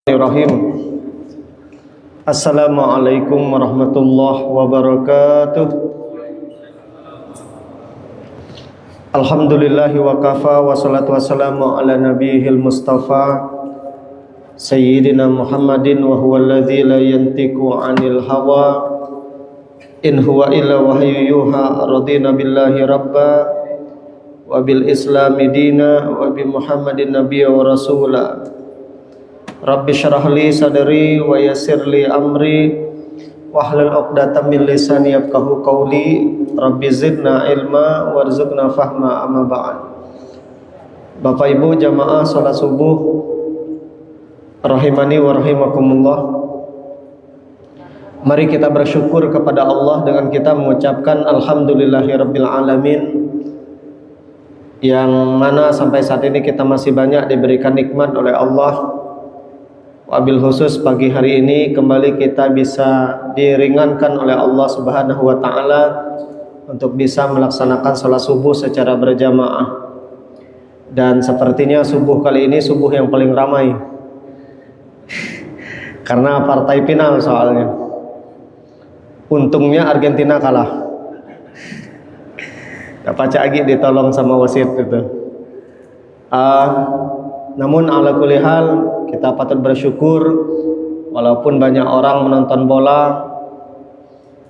Bismillahirrahmanirrahim. Assalamualaikum warahmatullahi wabarakatuh. Alhamdulillahi wa kafa wa salatu wassalamu ala nabiyil mustafa Sayyidina Muhammadin wa huwa alladzi la yantiqu 'anil hawa in huwa illa wahyu yuha. Radina billahi rabba wa bil islami dina wa bi Muhammadin nabiyya wa rasula. Rabbi syrah li sadri wa yassir li amri wahlul 'uqdatam min lisani yafqahu qawli. Rabbi zidna ilma warzuqna fahma, amma ba'd. Bapak Ibu jamaah salat subuh rahimani wa rahimakumullah. Mari kita bersyukur kepada Allah dengan kita mengucapkan alhamdulillahirabbil alamin, yang mana sampai saat ini kita masih banyak diberikan nikmat oleh Allah. Wabil khusus pagi hari ini kembali kita bisa diringankan oleh Allah Subhanahu wa taala untuk bisa melaksanakan salat subuh secara berjamaah. Dan sepertinya subuh kali ini subuh yang paling ramai. Karena partai final soalnya. Untungnya Argentina kalah. Dapat Agi ditolong sama wasit itu. Namun ala kulli hal kita patut bersyukur walaupun banyak orang menonton bola,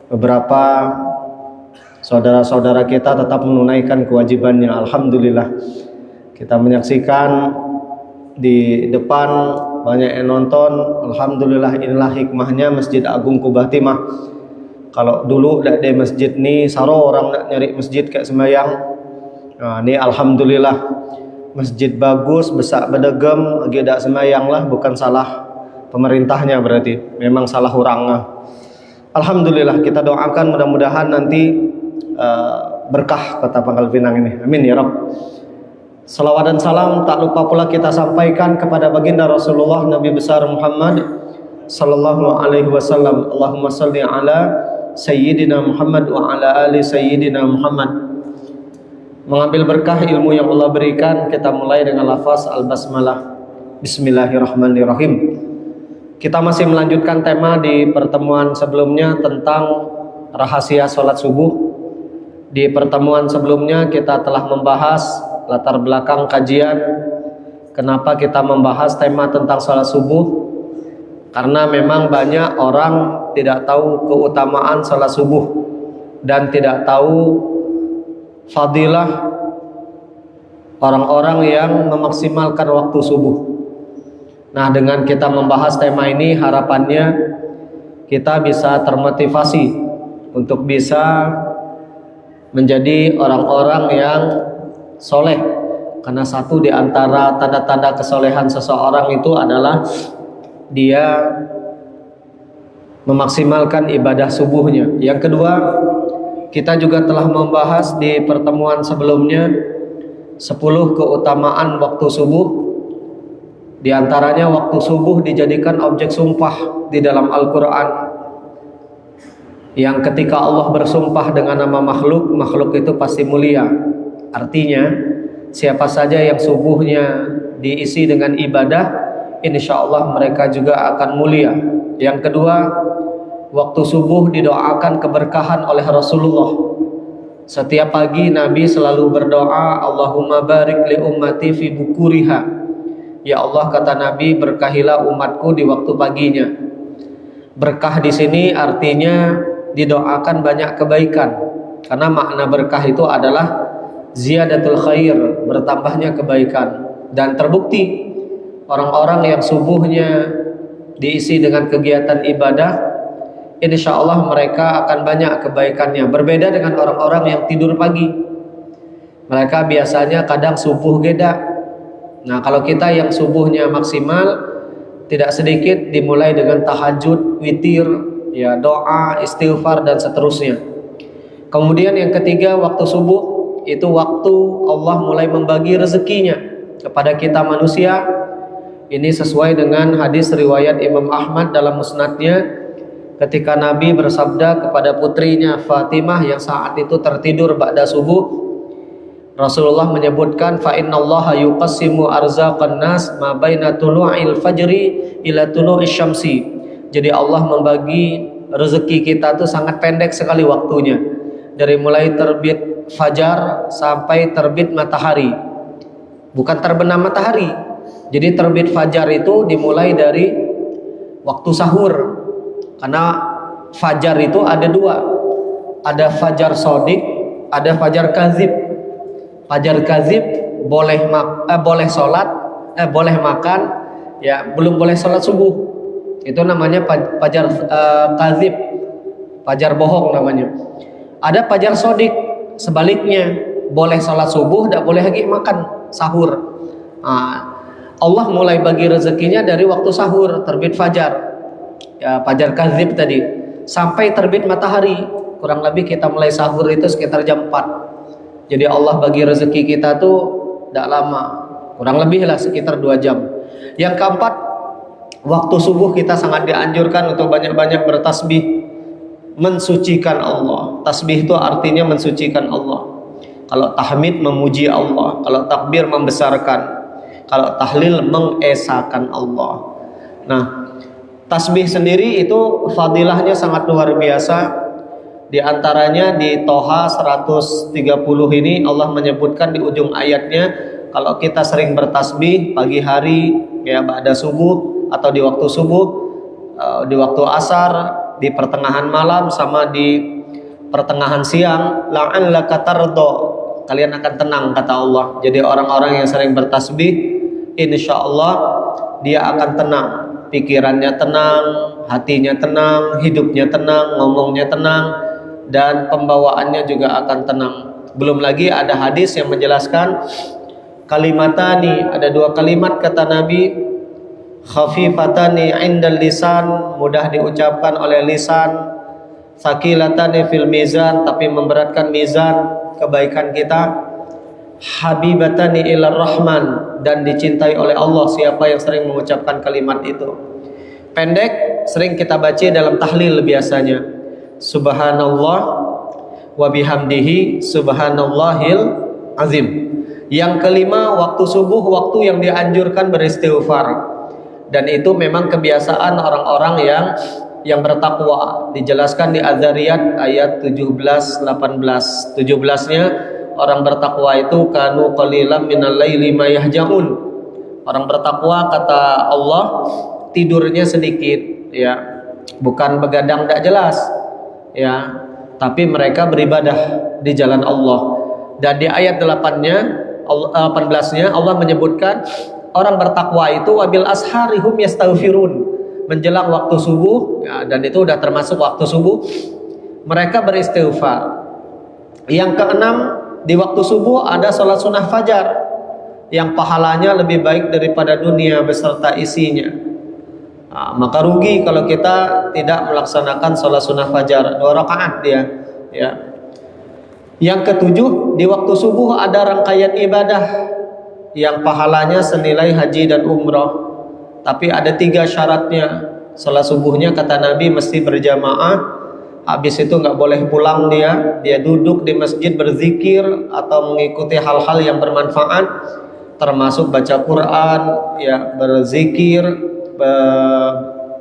beberapa saudara-saudara kita tetap menunaikan kewajibannya. Alhamdulillah. Kita menyaksikan di depan banyak yang nonton. Alhamdulillah, inilah hikmahnya Masjid Agung Kubah Timah. Kalau dulu di masjid ni saro orang nak nyari masjid kayak sembahyang. Nah, ini alhamdulillah. Masjid bagus, besak bedegem, lagi dak sembahyang lah, bukan salah pemerintahnya berarti, memang salah orangnya. Alhamdulillah, kita doakan mudah-mudahan nanti berkah kota Pangkal Pinang ini. Amin ya Rabb. Salawat dan salam tak lupa pula kita sampaikan kepada baginda Rasulullah Nabi besar Muhammad sallallahu alaihi wasallam. Allahumma shalli ala sayyidina Muhammad wa ala ali sayyidina Muhammad. Mengambil berkah ilmu yang Allah berikan, kita mulai dengan lafaz al-basmalah. Bismillahirrahmanirrahim. Kita masih melanjutkan tema di pertemuan sebelumnya tentang rahasia sholat subuh. Di pertemuan sebelumnya kita telah membahas latar belakang kajian, kenapa kita membahas tema tentang sholat subuh. Karena memang banyak orang tidak tahu keutamaan sholat subuh dan tidak tahu fadilah orang-orang yang memaksimalkan waktu subuh. Nah, dengan kita membahas tema ini, harapannya kita bisa termotivasi untuk bisa menjadi orang-orang yang soleh. Karena satu di antara tanda-tanda kesolehan seseorang itu adalah dia memaksimalkan ibadah subuhnya. Yang kedua, kita juga telah membahas di pertemuan sebelumnya 10 keutamaan waktu subuh. Di antaranya waktu subuh dijadikan objek sumpah di dalam Al-Quran, yang ketika Allah bersumpah dengan nama makhluk, makhluk itu pasti mulia. Artinya siapa saja yang subuhnya diisi dengan ibadah, insya Allah mereka juga akan mulia. Yang kedua, waktu subuh didoakan keberkahan oleh Rasulullah. Setiap pagi Nabi selalu berdoa, Allahumma barik li ummati fi bukuriha. Ya Allah, kata Nabi, berkahilah umatku di waktu paginya. Berkah di sini artinya didoakan banyak kebaikan. Karena makna berkah itu adalah ziyadatul khair, bertambahnya kebaikan. Dan terbukti orang-orang yang subuhnya diisi dengan kegiatan ibadah, insya Allah mereka akan banyak kebaikannya. Berbeda dengan orang-orang yang tidur pagi. Mereka biasanya kadang subuh geda. Nah, kalau kita yang subuhnya maksimal, tidak sedikit dimulai dengan tahajud, witir, ya, doa, istighfar dan seterusnya. Kemudian yang ketiga, waktu subuh itu waktu Allah mulai membagi rezekinya kepada kita manusia. Ini sesuai dengan hadis riwayat Imam Ahmad dalam musnadnya, ketika Nabi bersabda kepada putrinya Fatimah yang saat itu tertidur ba'da subuh, Rasulullah menyebutkan fa innallaha yuqassimu arzaqan nas ma baina tulu'il fajri ila tulu'isy syamsi. Jadi Allah membagi rezeki kita tuh sangat pendek sekali waktunya. Dari mulai terbit fajar sampai terbit matahari. Bukan terbenam matahari. Jadi terbit fajar itu dimulai dari waktu sahur. Karena fajar itu ada dua. Ada fajar sodik, ada fajar kazib. Fajar kazib boleh sholat, boleh makan, ya belum boleh sholat subuh. Itu namanya fajar kazib, fajar bohong namanya. Ada fajar sodik, sebaliknya boleh sholat subuh, tidak boleh lagi makan sahur. Allah mulai bagi rezekinya dari waktu sahur, terbit fajar, ya fajar kazib tadi, sampai terbit matahari. Kurang lebih kita mulai sahur itu sekitar jam 4. Jadi Allah bagi rezeki kita tuh tidak lama, kurang lebih lah sekitar 2 jam. Yang keempat, waktu subuh kita sangat dianjurkan untuk banyak-banyak bertasbih, mensucikan Allah. Tasbih itu artinya mensucikan Allah. Kalau tahmid memuji Allah, kalau takbir membesarkan, kalau tahlil mengesahkan Allah. Nah, tasbih sendiri itu fadilahnya sangat luar biasa. Di antaranya di Toha 130 ini Allah menyebutkan di ujung ayatnya, kalau kita sering bertasbih pagi hari, ya ba'da subuh atau di waktu subuh, di waktu asar, di pertengahan malam sama di pertengahan siang, la'allaka tardo, kalian akan tenang kata Allah. Jadi orang-orang yang sering bertasbih, insya Allah dia akan tenang, pikirannya tenang, hatinya tenang, hidupnya tenang, ngomongnya tenang, dan pembawaannya juga akan tenang. Belum lagi ada hadis yang menjelaskan kalimatani, ada 2 kalimat kata Nabi, khafifatani indal lisan, mudah diucapkan oleh lisan, thaqilatani fil mizan, tapi memberatkan mizan kebaikan kita, habibatani ilar rahman, dan dicintai oleh Allah siapa yang sering mengucapkan kalimat itu. Pendek, sering kita baca dalam tahlil biasanya, subhanallah wa bihamdihi subhanallahil azim. Yang kelima, waktu subuh, waktu yang dianjurkan beristighfar. Dan itu memang kebiasaan orang-orang yang bertakwa. Dijelaskan di Az-Zariyat ayat 17-18. 17-nya, orang bertakwa itu kanu qalilan minal laili ma yahjaun. Orang bertakwa kata Allah tidurnya sedikit, ya. Bukan begadang tidak jelas, ya, tapi mereka beribadah di jalan Allah. Dan di ayat 18-nya Allah menyebutkan orang bertakwa itu wabil asharihum yastaghfirun, menjelang waktu subuh, ya, dan itu udah termasuk waktu subuh, mereka beristighfar. Yang keenam, di waktu subuh ada sholat sunnah fajar yang pahalanya lebih baik daripada dunia beserta isinya. Maka rugi kalau kita tidak melaksanakan sholat sunnah fajar 2 rakaat dia, ya. Yang ketujuh, di waktu subuh ada rangkaian ibadah yang pahalanya senilai haji dan umrah. Tapi ada 3 syaratnya. Sholat subuhnya kata Nabi mesti berjamaah. Habis itu nggak boleh pulang dia duduk di masjid berzikir atau mengikuti hal-hal yang bermanfaat, termasuk baca Quran, ya, berzikir.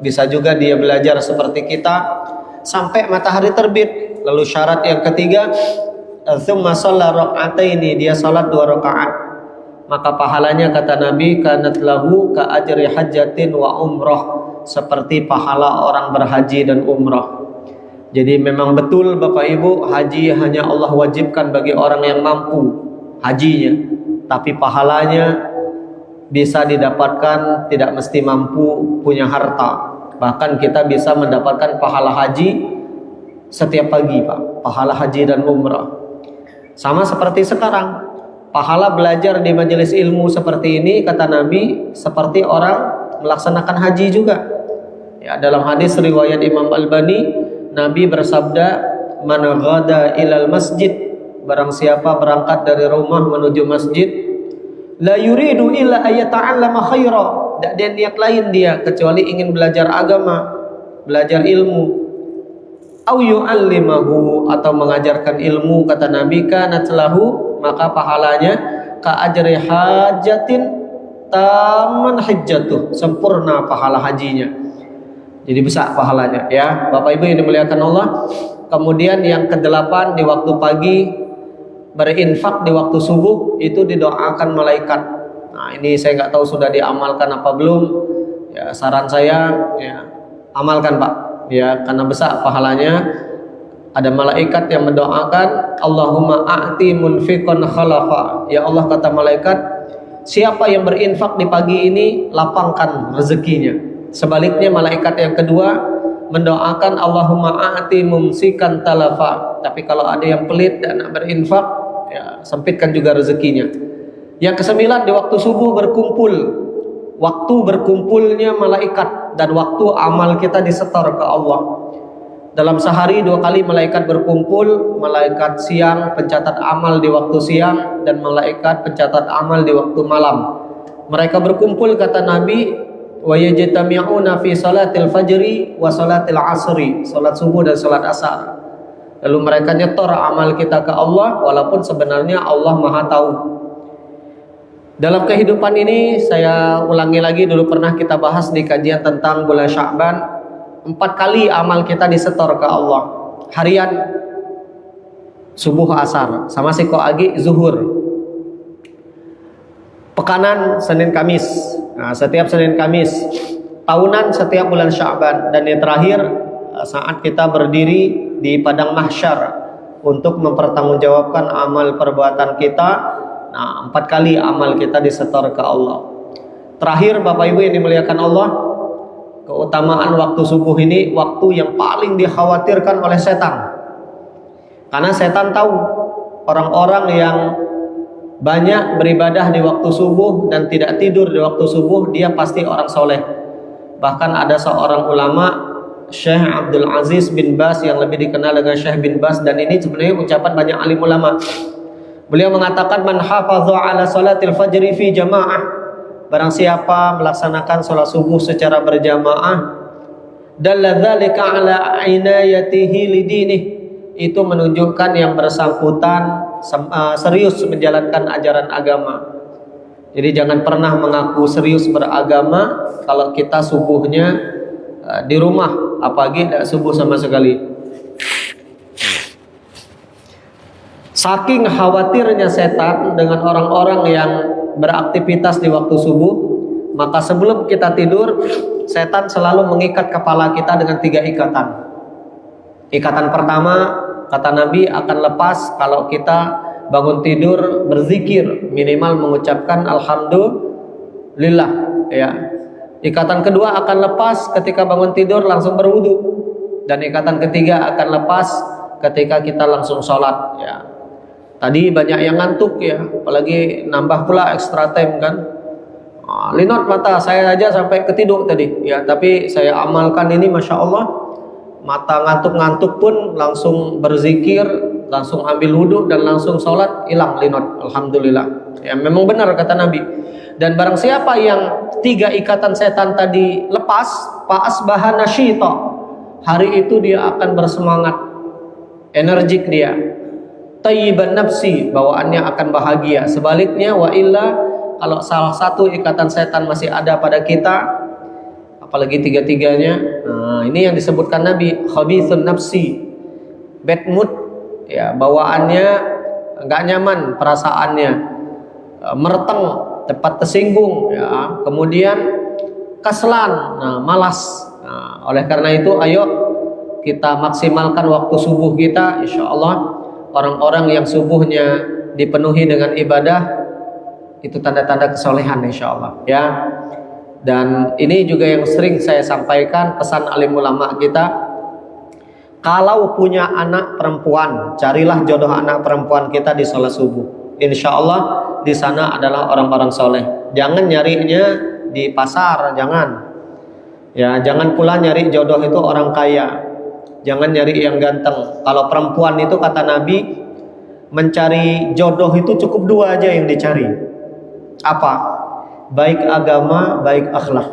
Bisa juga dia belajar seperti kita sampai matahari terbit. Lalu syarat yang ketiga, tsumma shalla raka'ataini, dia salat 2 rakaat. Maka pahalanya kata Nabi kanat lahu ka ajri hajjatin wa umrah, seperti pahala orang berhaji dan umrah. Jadi memang betul Bapak Ibu, haji hanya Allah wajibkan bagi orang yang mampu hajinya, tapi pahalanya bisa didapatkan tidak mesti mampu punya harta. Bahkan kita bisa mendapatkan pahala haji setiap pagi, Pak. Pahala haji dan umrah. Sama seperti sekarang, pahala belajar di majelis ilmu seperti ini kata Nabi seperti orang melaksanakan haji juga. Ya, dalam hadis riwayat Imam Albani, Nabi bersabda, "Man ghada ilal masjid," barang siapa berangkat dari rumah menuju masjid, la yuridu illa ayata'allama khaira, tidak ada niat lain dia kecuali ingin belajar agama, belajar ilmu, au yu'allimahu, atau mengajarkan ilmu kata Nabi, kanat lahu maka pahalanya ka ajri hajatin taman hajjatuh, sempurna pahala hajinya. Jadi besar pahalanya ya. Bapak Ibu yang dimuliakan Allah. Kemudian yang kedelapan, di waktu pagi berinfak, di waktu subuh itu didoakan malaikat. Nah, ini saya nggak tahu sudah diamalkan apa belum. Ya, saran saya ya amalkan Pak. Ya, karena besar pahalanya. Ada malaikat yang mendoakan, Allahumma a'ti munfiqan khalafa. Ya Allah, kata malaikat, siapa yang berinfak di pagi ini, lapangkan rezekinya. Sebaliknya malaikat yang kedua mendoakan, Allahumma a'ti mumsikan talafa. Tapi kalau ada yang pelit dan berinfak, ya sempitkan juga rezekinya. Yang kesembilan, di waktu subuh berkumpul. Waktu berkumpulnya malaikat dan waktu amal kita disetor ke Allah. Dalam sehari 2 kali malaikat berkumpul, malaikat siang pencatat amal di waktu siang dan malaikat pencatat amal di waktu malam. Mereka berkumpul, kata Nabi, wa yajtami'una fi salatil fajri wa salatil asri, salat subuh dan salat asar. Lalu mereka nyetor amal kita ke Allah, walaupun sebenarnya Allah Maha tahu. Dalam kehidupan ini, saya ulangi lagi, dulu pernah kita bahas di kajian tentang bulan Sya'ban. 4 kali amal kita disetor ke Allah. Harian, subuh, asar, sama siko agi, zuhur. Pekanan, Senin Kamis. Nah, setiap Senin Kamis. Tahunan setiap bulan Sya'ban. Dan yang terakhir, saat kita berdiri di padang mahsyar untuk mempertanggungjawabkan amal perbuatan kita. Nah, 4 kali amal kita disetor ke Allah. Terakhir, Bapak Ibu yang dimuliakan Allah, keutamaan waktu subuh ini waktu yang paling dikhawatirkan oleh setan. Karena setan tahu orang-orang yang banyak beribadah di waktu subuh dan tidak tidur di waktu subuh, dia pasti orang soleh. Bahkan ada seorang ulama, Syekh Abdul Aziz bin Bas, yang lebih dikenal dengan Syekh bin Bas, dan ini sebenarnya ucapan banyak alim ulama. Beliau mengatakan, man hafadha ala salatil fajri fi jamaah, barang siapa melaksanakan sholat subuh secara berjamaah, dalla dzalika ala inayatihi lidinih, itu menunjukkan yang bersangkutan serius menjalankan ajaran agama. Jadi jangan pernah mengaku serius beragama kalau kita subuhnya di rumah, apalagi tidak subuh sama sekali. Saking khawatirnya setan dengan orang-orang yang beraktivitas di waktu subuh, maka sebelum kita tidur, setan selalu mengikat kepala kita dengan 3 ikatan. Ikatan pertama, kata Nabi, akan lepas kalau kita bangun tidur berzikir, minimal mengucapkan alhamdulillah ya. Ikatan kedua akan lepas ketika bangun tidur langsung berwudu, dan ikatan ketiga akan lepas ketika kita langsung sholat ya. Tadi banyak yang ngantuk ya, apalagi nambah pula extra time kan. Linot mata saya aja sampai ketidur tadi ya, tapi saya amalkan ini, masya Allah, mata ngantuk-ngantuk pun langsung berzikir, langsung ambil wudhu dan langsung sholat, hilang linot, alhamdulillah ya. Memang benar kata Nabi. Dan barang siapa yang 3 ikatan setan tadi lepas, fa asbaha nasyita, hari itu dia akan bersemangat, energik dia, tayyiban nafsi, bawaannya akan bahagia. Sebaliknya, wa illa, kalau salah satu ikatan setan masih ada pada kita, apalagi 3-3-nya, nah ini yang disebutkan Nabi, khabithun nafsi, bad mood ya, bawaannya enggak nyaman, perasaannya mereteng, cepat tersinggung ya, kemudian kaslan, nah malas. Nah, oleh karena itu ayo kita maksimalkan waktu subuh kita, insya Allah. Orang-orang yang subuhnya dipenuhi dengan ibadah, itu tanda-tanda kesolehan insya Allah ya. Dan ini juga yang sering saya sampaikan, pesan alim ulama kita, kalau punya anak perempuan, carilah jodoh anak perempuan kita di sholat subuh. Insya Allah di sana adalah orang-orang soleh. Jangan nyarinya di pasar, jangan ya. Jangan pula nyari jodoh itu orang kaya, jangan nyari yang ganteng. Kalau perempuan itu kata Nabi, mencari jodoh itu cukup 2 aja yang dicari. Apa? Baik agama, baik akhlak.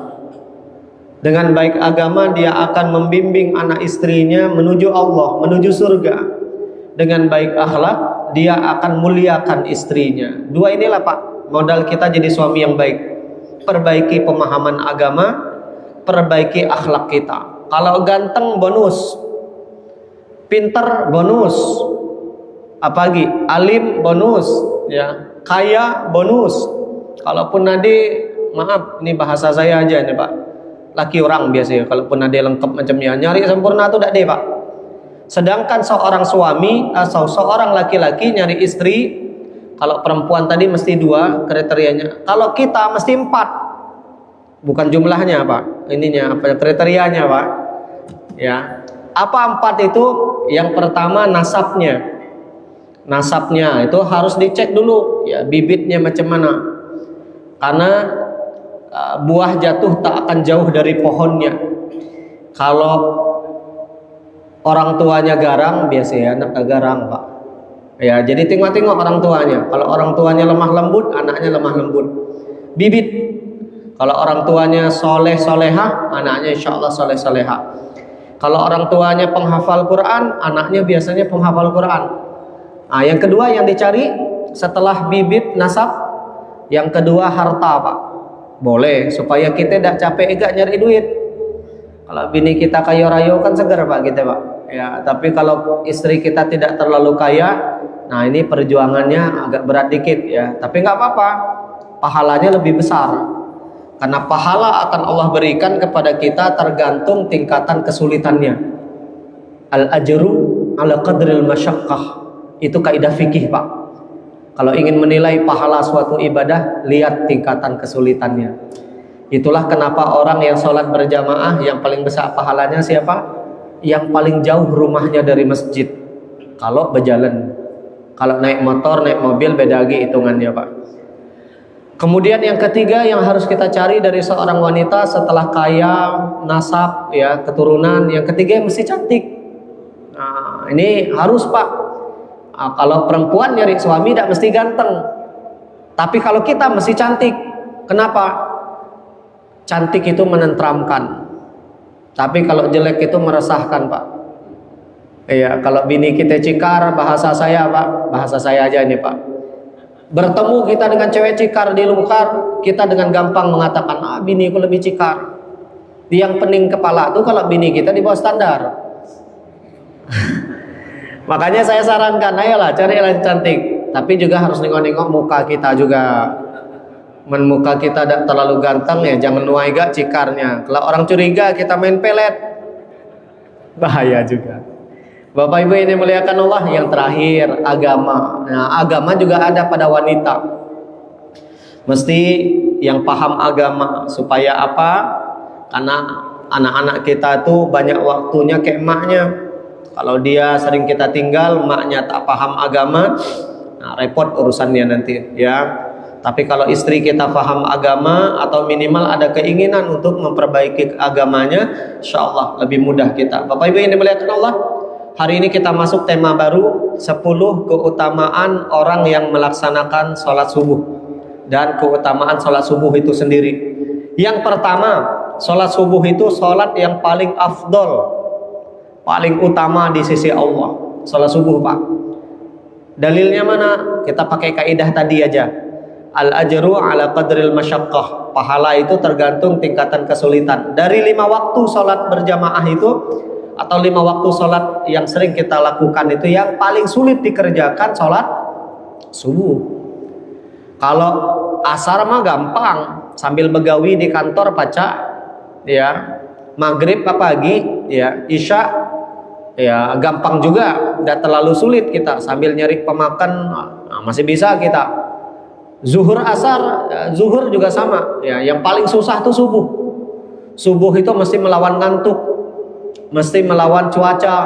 Dengan baik agama dia akan membimbing anak istrinya menuju Allah, menuju surga. Dengan baik akhlak dia akan muliakan istrinya. Dua inilah Pak, modal kita jadi suami yang baik. Perbaiki pemahaman agama, perbaiki akhlak kita. Kalau ganteng bonus, pinter bonus, apalagi alim bonus, ya, kaya bonus. Kalaupun nade, maaf, ini bahasa saya aja nih Pak, laki orang biasanya. Kalaupun nade lengkap macamnya, nyari sempurna tuh tidak deh Pak. Sedangkan seorang suami atau seorang laki-laki nyari istri, kalau perempuan tadi mesti 2 kriterianya. Kalau kita mesti 4. Bukan jumlahnya Pak, ininya apa kriterianya Pak? Ya. Apa 4 itu? Yang pertama nasabnya. Nasabnya itu harus dicek dulu ya, bibitnya macam mana. Karena buah jatuh tak akan jauh dari pohonnya. Kalau orang tuanya garang, biasanya anak garang Pak. Ya, jadi tengok-tengok orang tuanya. Kalau orang tuanya lemah lembut, anaknya lemah lembut. Bibit. Kalau orang tuanya soleh solehah, anaknya insya Allah soleh solehah. Kalau orang tuanya penghafal Quran, anaknya biasanya penghafal Quran. Nah, yang kedua yang dicari setelah bibit nasab, yang kedua harta Pak. Boleh supaya kita tidak capek juga nyari duit. Kalau bini kita kaya raya kan segar Pak kita Pak. Ya, tapi kalau istri kita tidak terlalu kaya, nah ini perjuangannya agak berat dikit ya. Tapi nggak apa-apa, pahalanya lebih besar. Karena pahala akan Allah berikan kepada kita tergantung tingkatan kesulitannya. Al-ajru ala qadril masyaqqah. Itu kaidah fikih Pak. Kalau ingin menilai pahala suatu ibadah, lihat tingkatan kesulitannya. Itulah kenapa orang yang sholat berjamaah yang paling besar pahalanya siapa? Yang paling jauh rumahnya dari masjid. Kalau berjalan, kalau naik motor, naik mobil beda lagi hitungannya Pak. Kemudian yang ketiga yang harus kita cari dari seorang wanita setelah kaya, nasab, ya keturunan, yang ketiga mesti cantik. Nah, ini harus Pak. Nah, kalau perempuan nyari suami tidak mesti ganteng, tapi kalau kita mesti cantik. Kenapa? Cantik itu menenteramkan, tapi kalau jelek itu meresahkan Pak. Iya, kalau bini kita cikar, bahasa saya Pak, bahasa saya aja nih Pak. Bertemu kita dengan cewek cikar di luar, kita dengan gampang mengatakan, bini aku lebih cikar. Yang pening kepala tuh kalau bini kita di bawah standar. Makanya saya sarankan, ayolah cari yang cantik, tapi juga harus nengok-nengok muka kita juga. Muka kita tidak terlalu ganteng ya, jangan nuai gak cikarnya. Kalau orang curiga kita main pelet, bahaya juga. Bapak Ibu ini muliakan Allah. Yang terakhir agama. Nah, agama juga ada pada wanita. Mesti yang paham agama. Supaya apa? Karena anak-anak kita tuh banyak waktunya kayak emaknya. Kalau dia sering kita tinggal, emaknya tak paham agama, nah repot urusannya nanti ya. Tapi kalau istri kita paham agama atau minimal ada keinginan untuk memperbaiki agamanya, insya Allah lebih mudah kita. Bapak Ibu yang dimuliakan Allah, hari ini kita masuk tema baru, 10 keutamaan orang yang melaksanakan sholat subuh dan keutamaan sholat subuh itu sendiri. Yang pertama, sholat subuh itu sholat yang paling afdol, paling utama di sisi Allah. Sholat subuh Pak. Dalilnya mana? Kita pakai kaidah tadi aja. Al-ajru ala qadril masyaqqah. Pahala itu tergantung tingkatan kesulitan. Dari 5 waktu sholat berjamaah itu, atau 5 waktu sholat yang sering kita lakukan itu, yang paling sulit dikerjakan sholat subuh. Kalau asar mah gampang, sambil begawi di kantor baca ya. Maghrib pagi ya, isya ya gampang juga, tidak terlalu sulit kita sambil nyari pemakan, nah, masih bisa kita. Zuhur asar, zuhur juga sama ya. Yang paling susah tuh subuh. Subuh itu mesti melawan ngantuk, mesti melawan cuaca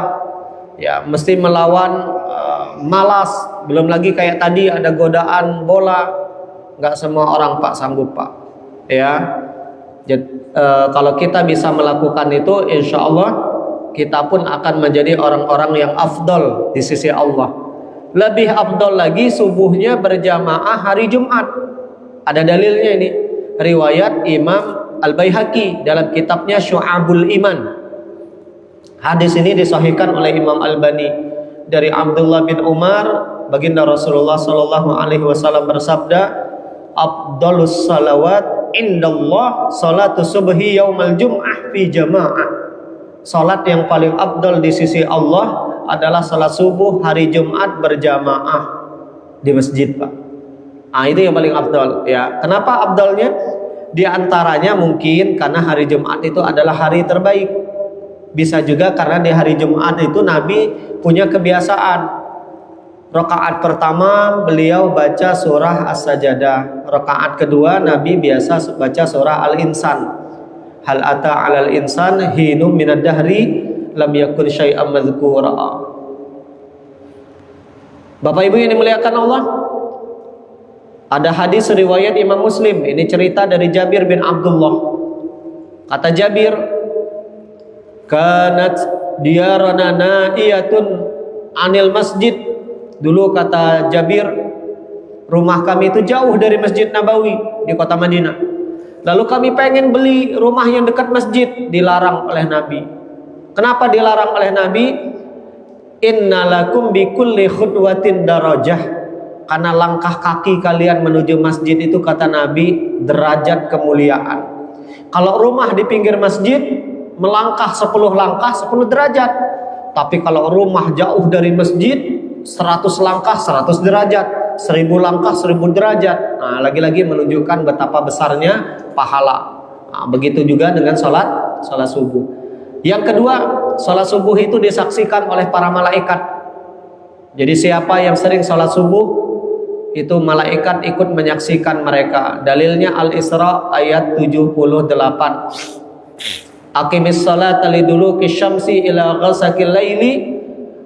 ya, mesti melawan malas. Belum lagi kayak tadi ada godaan bola, nggak semua orang Pak sanggup Pak ya. Jadi, kalau kita bisa melakukan itu, insya Allah kita pun akan menjadi orang-orang yang afdol di sisi Allah. Lebih afdol lagi subuhnya berjamaah hari Jumat. Ada dalilnya ini, riwayat Imam Al-Baihaqi dalam kitabnya Syu'abul Iman. Hadis ini disahihkan oleh Imam Albani dari Abdullah bin Umar baginda Rasulullah sallallahu alaihi wasallam bersabda, afdhalus salawat indallah salatu subhi yaumal jum'ah fi jamaah. Salat yang paling afdal di sisi Allah adalah salat subuh hari Jumat berjamaah di masjid, Pak. Itu yang paling afdal ya. Kenapa afdalnya? Di antaranya mungkin karena hari Jumat itu adalah hari terbaik. Bisa juga karena di hari Jumat itu Nabi punya kebiasaan. Rakaat pertama beliau baca surah As-Sajdah. Rakaat kedua Nabi biasa baca surah Al-Insan. Hal ata 'alal insan hinum minad dahri lam yakun syai'an madzkura. Bapak Ibu yang dimuliakan Allah, ada hadis riwayat Imam Muslim. Ini cerita dari Jabir bin Abdullah. Kata Jabir, kanat diyarana na'iyatun anil masjid. Dulu kata Jabir, rumah kami itu jauh dari Masjid Nabawi di kota Madinah. Lalu kami pengen beli rumah yang dekat masjid, dilarang oleh Nabi. Kenapa dilarang oleh Nabi? Innalakum bikulli khutwatin darajah. Karena langkah kaki kalian menuju masjid itu, kata Nabi, derajat kemuliaan. Kalau rumah di pinggir masjid, melangkah 10 langkah 10 derajat. Tapi kalau rumah jauh dari masjid, 100 langkah 100 derajat, 1000 langkah 1000 derajat. Nah, lagi-lagi menunjukkan betapa besarnya pahala. Nah, begitu juga dengan sholat subuh. Yang kedua, sholat subuh itu disaksikan oleh para malaikat. Jadi siapa yang sering sholat subuh, itu malaikat ikut menyaksikan mereka. Dalilnya Al-Isra ayat 78. Aqimis salata liduluki syamsi ila ghasaqil laili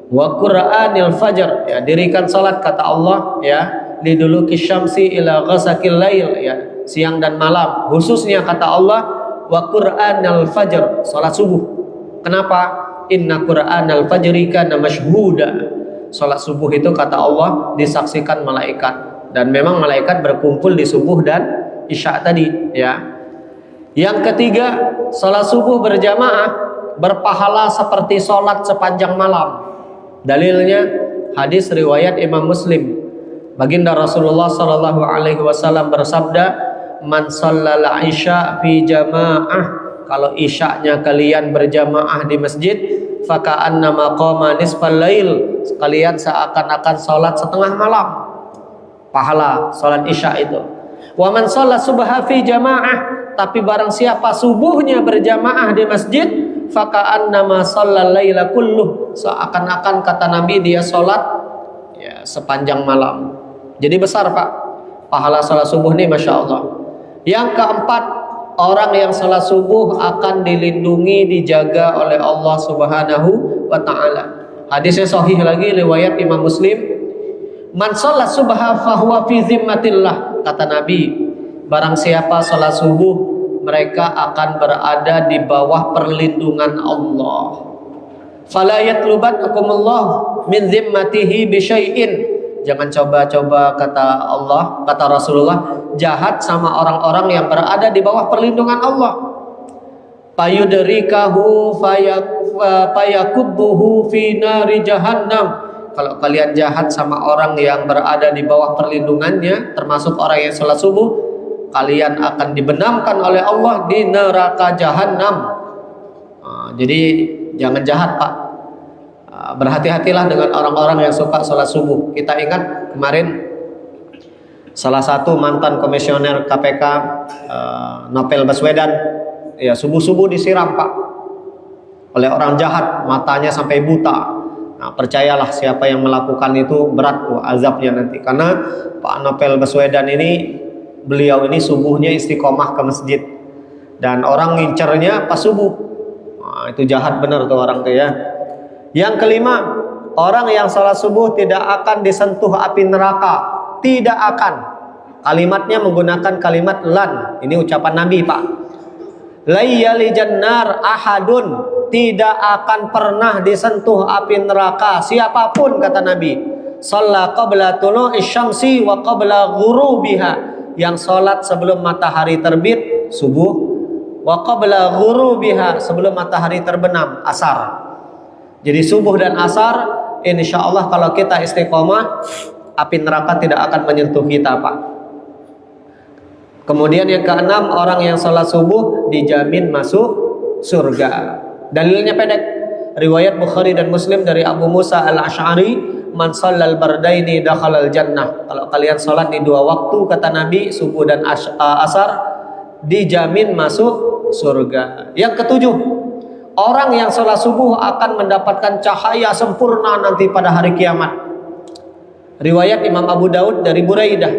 wa qur'anil fajr. Ya, dirikan salat kata Allah ya, liduluki syamsi ila ghasaqil lail ya, siang dan malam. Khususnya kata Allah wa qur'anil fajr, salat subuh. Kenapa? Inna qur'anal fajri kana masyhuda. Salat subuh itu kata Allah disaksikan malaikat, dan memang malaikat berkumpul di subuh dan isya tadi ya. Yang ketiga, salat subuh berjamaah berpahala seperti salat sepanjang malam. Dalilnya hadis riwayat Imam Muslim. Baginda Rasulullah sallallahu alaihi wasallam bersabda, "Man shallal isya fi jamaah." Kalau isya'nya kalian berjamaah di masjid, faka'annama qama nisfal lail. Kalian seakan-akan salat setengah malam. Pahala salat isya itu. Wa man shalla subha fi jamaah. Tapi barang siapa subuhnya berjamaah di masjid, faka'annama shallal laila kulluh. Seakan-akan kata Nabi dia salat ya sepanjang malam. Jadi besar, Pak, pahala salat subuh ini, Masya Allah. Yang keempat, orang yang salat subuh akan dilindungi, dijaga oleh Allah Subhanahu wa ta'ala. Hadisnya sahih lagi riwayat Imam Muslim. Man sholat subha fahuwa fi zimmatillah. Kata Nabi, barang siapa salat subuh, mereka akan berada di bawah perlindungan Allah. Fala yatlubannakumullah min zimmatihi bi syai'in. Jangan coba-coba kata Allah, kata Rasulullah, jahat sama orang-orang yang berada di bawah perlindungan Allah. Payudrikahu fayakubbuhu fi nari jahannam. Kalau kalian jahat sama orang yang berada di bawah perlindungannya, termasuk orang yang sholat subuh, kalian akan dibenamkan oleh Allah di neraka jahannam. Jadi jangan jahat, Pak. Berhati-hatilah dengan orang-orang yang suka sholat subuh. Kita ingat kemarin salah satu mantan komisioner KPK, Novel Baswedan, ya subuh-subuh disiram, Pak, oleh orang jahat, matanya sampai buta. Nah, percayalah siapa yang melakukan itu berat tuh azabnya nanti. Karena Pak Novel Baswedan ini, beliau ini subuhnya istiqomah ke masjid, dan orang ngincernya pas subuh. Nah, itu jahat benar tuh orang tuh ya. Yang kelima, orang yang salat subuh tidak akan disentuh api neraka. Tidak akan. Kalimatnya menggunakan kalimat lan. Ini ucapan Nabi, Pak. Layyali jannar ahadun. Tidak akan pernah disentuh api neraka siapapun, kata Nabi. Shalla qabla tulu'i syamsi wa qabla ghurubiha. Yang salat sebelum matahari terbit, subuh. Wa qabla ghurubiha, sebelum matahari terbenam, asar. Jadi subuh dan asar insya Allah kalau kita istiqomah, api neraka tidak akan menyentuh kita, Pak. Kemudian yang keenam, orang yang sholat subuh dijamin masuk surga. Dalilnya pendek, riwayat Bukhari dan Muslim dari Abu Musa al-Ash'ari, man shallal bardaini dakhalal jannah. Kalau kalian sholat di dua waktu, kata Nabi, subuh dan asar, dijamin masuk surga. Yang ketujuh, orang yang sholat subuh akan mendapatkan cahaya sempurna nanti pada hari kiamat. Riwayat Imam Abu Daud dari Buraidah,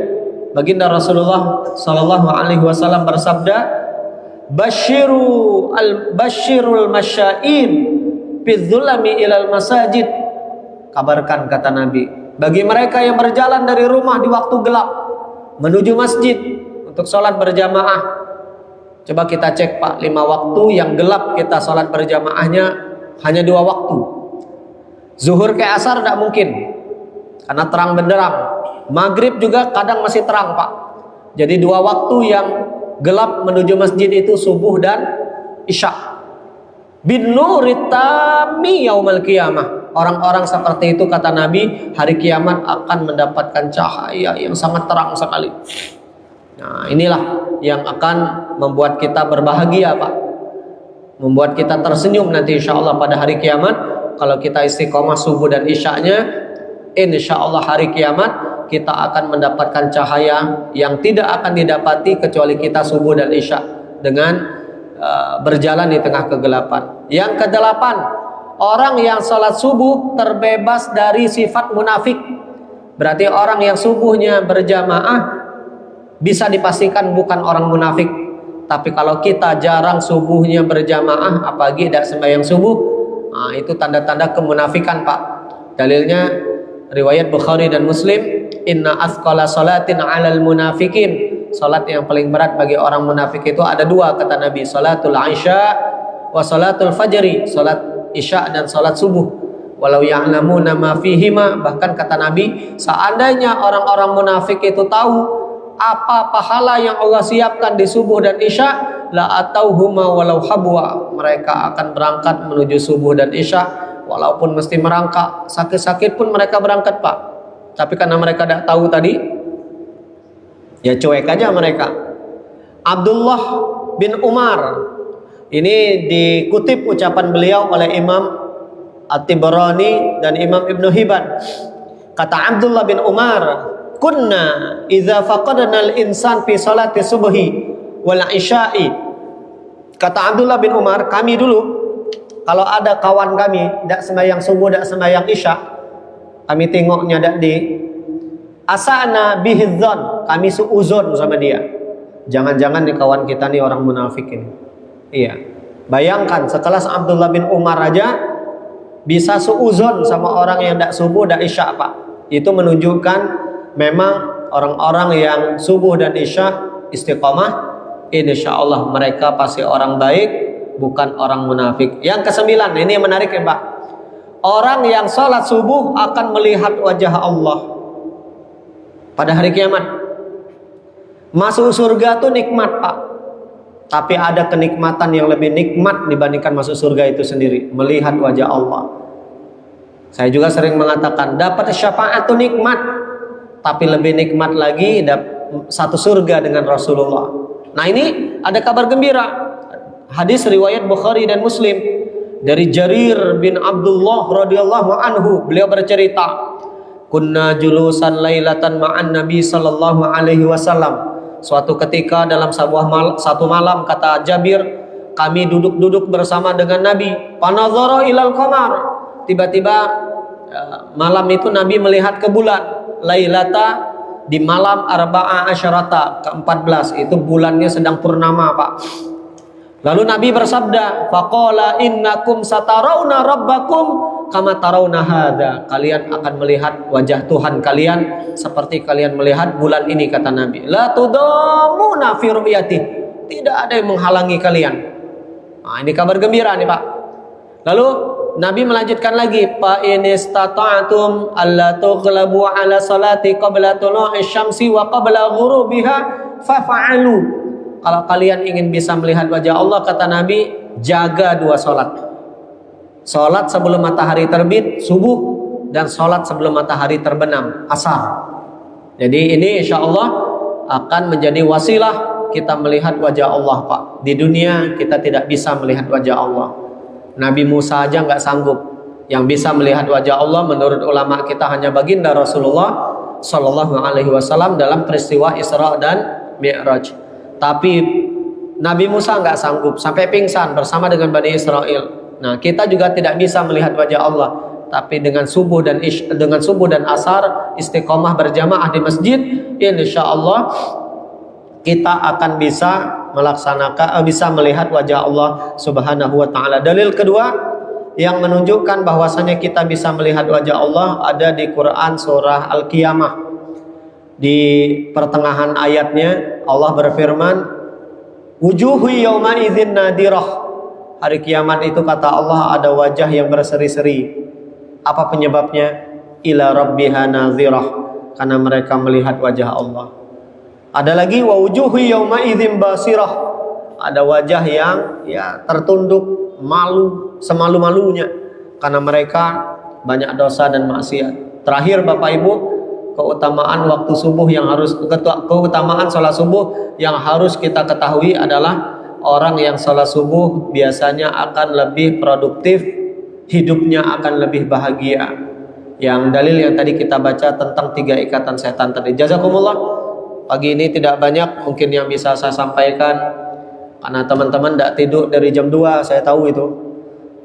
baginda Rasulullah sallallahu alaihi wasallam bersabda, Bashirul masya'in bidzulami ilal masajid. Kabarkan, kata Nabi, bagi mereka yang berjalan dari rumah di waktu gelap menuju masjid untuk sholat berjamaah. Coba kita cek, Pak, 5 waktu yang gelap kita sholat berjamaahnya hanya 2 waktu. Zuhur ke asar tidak mungkin karena terang benderang. Maghrib juga kadang masih terang, Pak. Jadi 2 waktu yang gelap menuju masjid itu subuh dan isya. Bin nuritami yaumal qiyamah. Orang-orang seperti itu, kata Nabi, hari kiamat akan mendapatkan cahaya yang sangat terang sekali. Nah, inilah yang akan membuat kita berbahagia, Pak. Membuat kita tersenyum nanti insya Allah pada hari kiamat. Kalau kita istiqomah subuh dan isya'nya, insya Allah hari kiamat kita akan mendapatkan cahaya yang tidak akan didapati kecuali kita subuh dan isya dengan berjalan di tengah kegelapan. Yang kedelapan, orang yang sholat subuh terbebas dari sifat munafik. Berarti orang yang subuhnya berjamaah bisa dipastikan bukan orang munafik. Tapi kalau kita jarang subuhnya berjamaah, apalagi tidak sembahyang subuh, nah, itu tanda-tanda kemunafikan, Pak. Dalilnya riwayat Bukhari dan Muslim, inna asqala salatin 'alal munafikin. Salat yang paling berat bagi orang munafik itu ada 2, kata Nabi, salatul isya wa salatul fajri, salat isya dan salat subuh. Walau ya'lamuna ma fihima, bahkan kata Nabi, seandainya orang-orang munafik itu tahu apa pahala yang Allah siapkan di subuh dan isya, la atauhuma walau habwa, mereka akan berangkat menuju subuh dan isya walaupun mesti merangkak, sakit-sakit pun mereka berangkat, Pak. Tapi karena mereka tidak tahu tadi, ya cuek aja mereka. Abdullah bin Umar, ini dikutip ucapan beliau oleh Imam At-Tibrani dan Imam Ibnu Hibban. Kata Abdullah bin Umar, kunna idza faqadna al-insan fi salati subhi wal isya'i. Kata Abdullah bin Umar, kami dulu kalau ada kawan kami tidak sembahyang subuh, tidak sembahyang isya, kami tengoknya dak di asana bihidzan, kami suuzon sama dia. Jangan-jangan nih kawan kita nih orang munafik ini. Iya. Bayangkan sekelas Abdullah bin Umar aja bisa suuzon sama orang yang dak subuh dak isya, Pak. Itu menunjukkan memang orang-orang yang subuh dan isya istiqomah, insya Allah mereka pasti orang baik, bukan orang munafik. Yang ke-9, ini yang menarik ya, Pak. Orang yang sholat subuh akan melihat wajah Allah pada hari kiamat. Masuk surga itu nikmat, Pak. Tapi ada kenikmatan yang lebih nikmat dibandingkan masuk surga itu sendiri, melihat wajah Allah. Saya juga sering mengatakan, dapat syafaat itu nikmat, tapi lebih nikmat lagi satu surga dengan Rasulullah. Nah, ini ada kabar gembira. Hadis riwayat Bukhari dan Muslim dari Jarir bin Abdullah radhiyallahu anhu, beliau bercerita, kunna julusan lailatan ma'an Nabi sallallahu alaihi wasallam. Suatu ketika dalam satu malam, kata Jabir, kami duduk-duduk bersama dengan Nabi. Panadzara ilal qamar. Tiba-tiba malam itu Nabi melihat ke bulan. Lailata, di malam arba'a asyarata, ke-14, itu bulannya sedang purnama, Pak. Lalu Nabi bersabda, faqala innakum satarawna rabbakum kama tarawna hadza. Kalian akan melihat wajah Tuhan kalian seperti kalian melihat bulan ini, kata Nabi. La tudamuna fi ru'yati. Tidak ada yang menghalangi kalian. Nah, ini kabar gembira nih, Pak. Lalu Nabi melanjutkan lagi, fa in istata'tum alla tughlabu ala salati qabla tulu'i syamsi wa qabla ghurubiha fafa'alu. Kalau kalian ingin bisa melihat wajah Allah, kata Nabi, jaga 2 sholat. Sholat sebelum matahari terbit, subuh, dan sholat sebelum matahari terbenam, asar. Jadi ini insya Allah akan menjadi wasilah kita melihat wajah Allah, Pak. Di dunia kita tidak bisa melihat wajah Allah. Nabi Musa aja nggak sanggup. Yang bisa melihat wajah Allah menurut ulama kita hanya baginda Rasulullah Sallallahu Alaihi Wasallam dalam peristiwa Isra dan Mi'raj. Tapi Nabi Musa nggak sanggup, sampai pingsan bersama dengan Bani Israel. Nah, kita juga tidak bisa melihat wajah Allah, tapi dengan subuh dan asar istiqomah berjamaah di masjid, insya Allah kita akan bisa bisa melihat wajah Allah Subhanahu wa taala. Dalil kedua yang menunjukkan bahwasanya kita bisa melihat wajah Allah ada di Quran surah Al-Qiyamah. Di pertengahan ayatnya Allah berfirman, wujuhu yawma idzin nadirah. Hari kiamat itu kata Allah ada wajah yang berseri-seri. Apa penyebabnya? Ila rabbiha nazirah, karena mereka melihat wajah Allah. Ada lagi wa wujuhu yawma idzin basirah. Ada wajah yang tertunduk, malu, semalu-malunya karena mereka banyak dosa dan maksiat. Terakhir Bapak Ibu, keutamaan waktu subuh keutamaan sholat subuh yang harus kita ketahui adalah orang yang sholat subuh biasanya akan lebih produktif, hidupnya akan lebih bahagia. Yang dalil yang tadi kita baca tentang 3 ikatan setan tadi. Jazakumullah. Pagi ini tidak banyak mungkin yang bisa saya sampaikan karena teman-teman tidak tidur dari jam 2, saya tahu itu.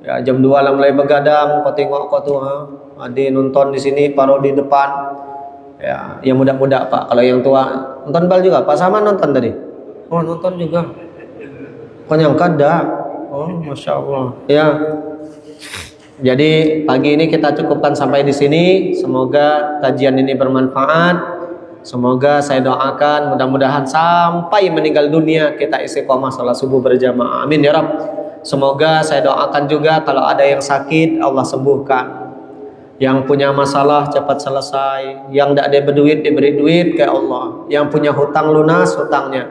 Ya, jam 2 lah mulai begadang, kau tengok kau tuh, adi nonton di sini, paruh di depan. Ya, yang muda-muda Pak. Kalau yang tua nonton bal juga. Pak Sama nonton tadi. Oh, nonton juga. Kau nyangka dah. Oh, masya Allah. Ya. Jadi pagi ini kita cukupkan sampai di sini. Semoga kajian ini bermanfaat. Semoga saya doakan mudah-mudahan sampai meninggal dunia kita istiqomah salat subuh berjamaah. Amin ya Rabb. Semoga saya doakan juga kalau ada yang sakit Allah sembuhkan. Yang punya masalah cepat selesai. Yang tidak ada berduit diberi duit ke Allah. Yang punya hutang lunas hutangnya.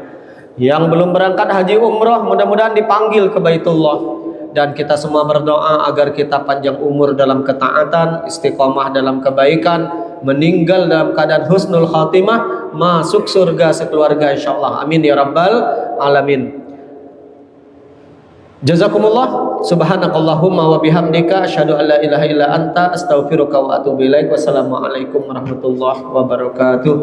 Yang belum berangkat haji umroh mudah-mudahan dipanggil ke Baitullah. Dan kita semua berdoa agar kita panjang umur dalam ketaatan, istiqomah dalam kebaikan, meninggal dalam keadaan husnul khatimah, masuk surga sekeluarga insyaallah. Amin ya rabbal alamin. Jazakumullah. Subhanakallahumma wa bihamdika asyhadu an la ilaha illa anta astaghfiruka wa atubu ilaik. Wassalamualaikum warahmatullahi wabarakatuh.